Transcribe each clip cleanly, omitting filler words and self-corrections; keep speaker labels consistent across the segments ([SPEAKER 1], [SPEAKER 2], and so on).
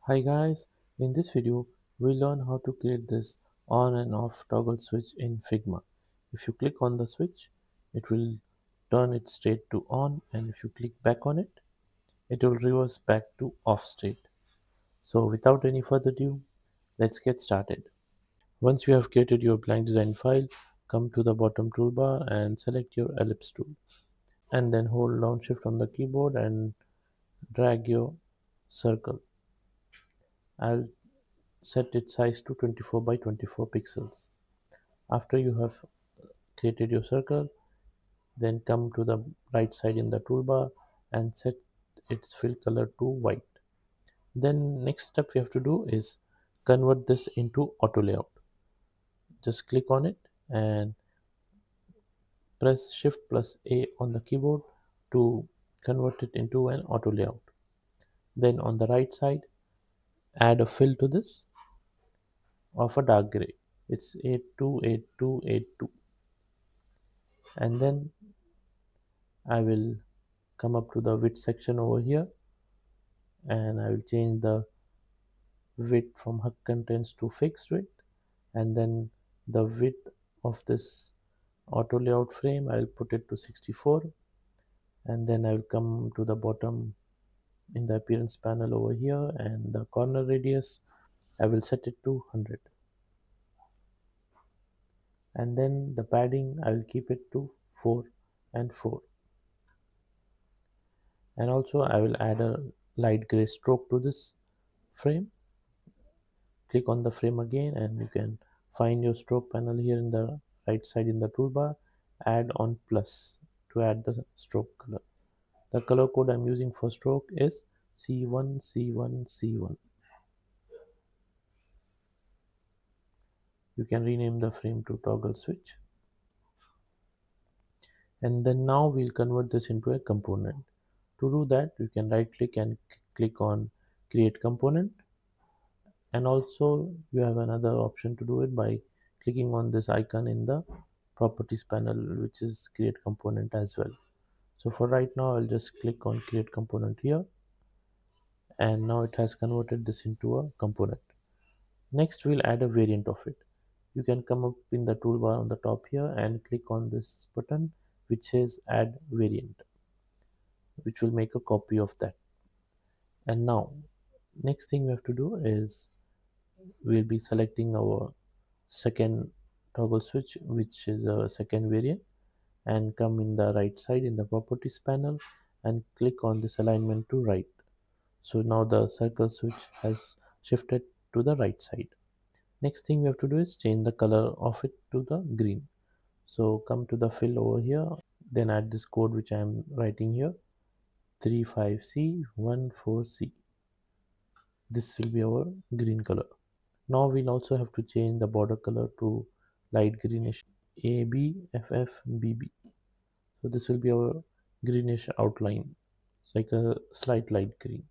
[SPEAKER 1] Hi guys, in this video we learn how to create this on and off toggle switch in Figma. If you click on the switch, it will turn it straight to on, and if you click back on it, it will reverse back to off state. So without any further ado, let's get started. Once you have created your blank design file, come to the bottom toolbar and select your ellipse tool, and then hold down shift on the keyboard and drag your circle. I'll set its size to 24 by 24 pixels. After you have created your circle, then come to the right side in the toolbar and set its fill color to white. Then next step we have to do is convert this into auto layout. Just click on it and press shift plus A on the keyboard to convert it into an auto layout. Then on the right side, add a fill to this of a dark gray. It's 828282, and then I will come up to the width section over here, and I will change the width from hug contents to fixed width, and then the width of this auto layout frame I will put it to 64, and then I will come to the bottom in the appearance panel over here, and the corner radius I will set it to 100, and then the padding I will keep it to 4 and 4, and also I will add a light gray stroke to this frame. Click on the frame again, and you can find your stroke panel here in the right side in the toolbar. Add on plus to add the stroke color. The color code I'm using for stroke is C1 C1 C1. You can rename the frame to toggle switch, and then now we'll convert this into a component. To do that, you can right click and click on create component, and also you have another option to do it by clicking on this icon in the properties panel, which is create component as well. So for right now I'll just click on create component here, and now it has converted this into a component. Next we'll add a variant of it. You can come up in the toolbar on the top here and click on this button which says add variant, which will make a copy of that. And now next thing we have to do is we'll be selecting our second toggle switch, which is a second variant, and come in the right side in the properties panel and click on this alignment to right. So now the circle switch has shifted to the right side. Next thing we have to do is change the color of it to the green. So come to the fill over here, then add this code which I am writing here, 35C14C. This will be our green color. Now we'll also have to change the border color to light greenish, ABFFBB. So this will be our greenish outline, like a slight light green.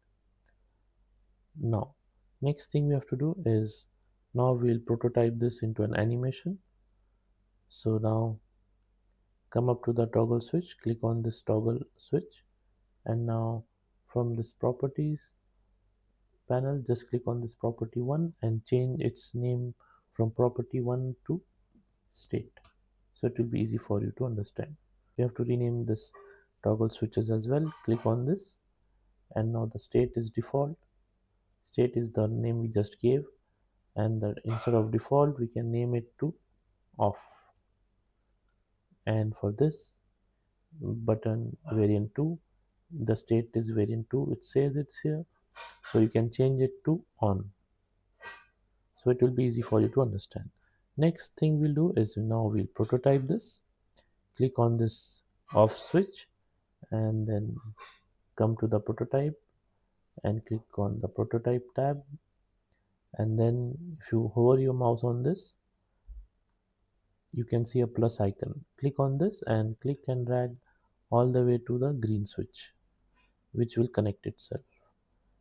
[SPEAKER 1] Now next thing we have to do is now we'll prototype this into an animation. So now come up to the toggle switch, click on this toggle switch, and now from this properties panel just click on this property 1 and change its name from property 1 to state, so it will be easy for you to understand. You have to rename this toggle switches as well. Click on this, and now the state is default. State is the name we just gave, and that instead of default we can name it to off. And for this button variant 2, the state is variant 2, it says it's here, so you can change it to on, so it will be easy for you to understand. Next thing we'll do is now we'll prototype this. Click on this off switch and then come to the prototype and click on the prototype tab, and then if you hover your mouse on this, you can see a plus icon. Click on this and click and drag all the way to the green switch, which will connect itself.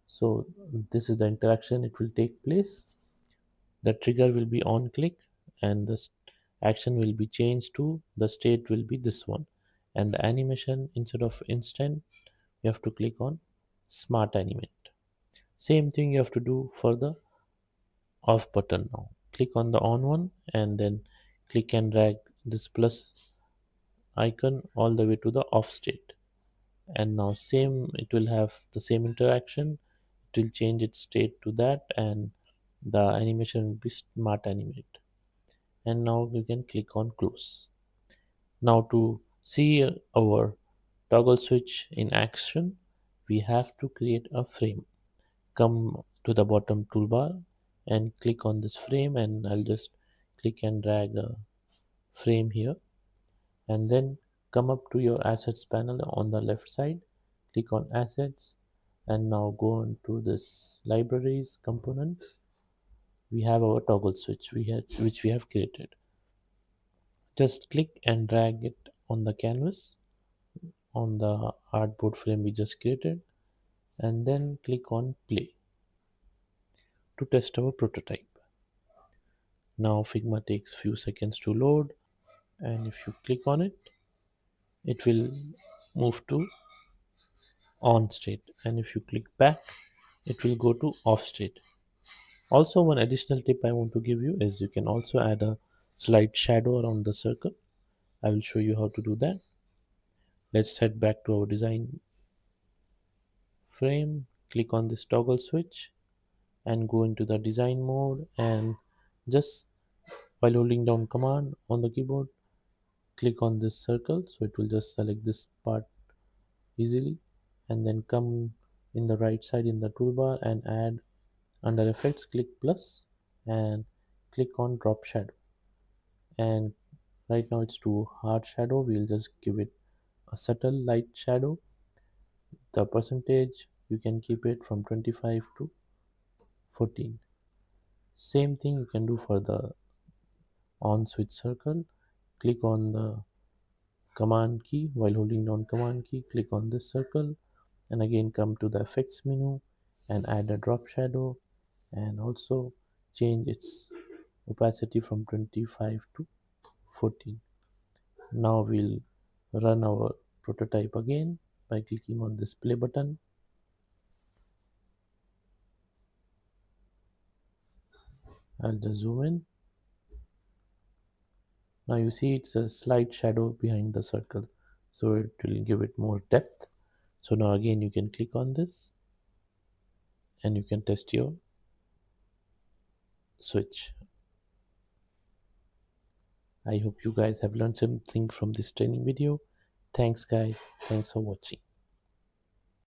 [SPEAKER 1] So this is the interaction it will take place. The trigger will be on click, and the action will be changed to the state will be this one, and the animation instead of instant you have to click on Smart Animate. Same thing you have to do for the off button now. Click on the on one and then click and drag this plus icon all the way to the off state. And now same, it will have the same interaction. It will change its state to that, and the animation will be smart animate. And now you can click on close. Now to see our toggle switch in action, we have to create a frame. Come to the bottom toolbar and click on this frame, and I'll just click and drag a frame here, and then come up to your assets panel on the left side, click on assets, and now go into this libraries components. We have our toggle switch which we have created. Just click and drag it on the canvas on the artboard frame we just created, and then click on play to test our prototype. Now Figma takes few seconds to load, and if you click on it, it will move to on state, and if you click back, it will go to off state. Also, one additional tip I want to give you is you can also add a slight shadow around the circle. I will show you how to do that. Let's head back to our design frame, click on this toggle switch, and go into the design mode, and just while holding down command on the keyboard, click on this circle, so it will just select this part easily, and then come in the right side in the toolbar and add under effects, click plus and click on drop shadow. And right now it's too hard shadow, we'll just give it a subtle light shadow. The percentage you can keep it from 25 to 14. Same thing you can do for the on switch circle. Click on the command key while holding down command key, click on this circle, and again come to the effects menu and add a drop shadow, and also change its opacity from 25 to 14. Now we'll run our prototype again by clicking on this play button. I'll just zoom in. Now you see it's a slight shadow behind the circle, so it will give it more depth. So now again you can click on this and you can test your switch. I hope you guys have learned something from this training video. Thanks guys, thanks for watching.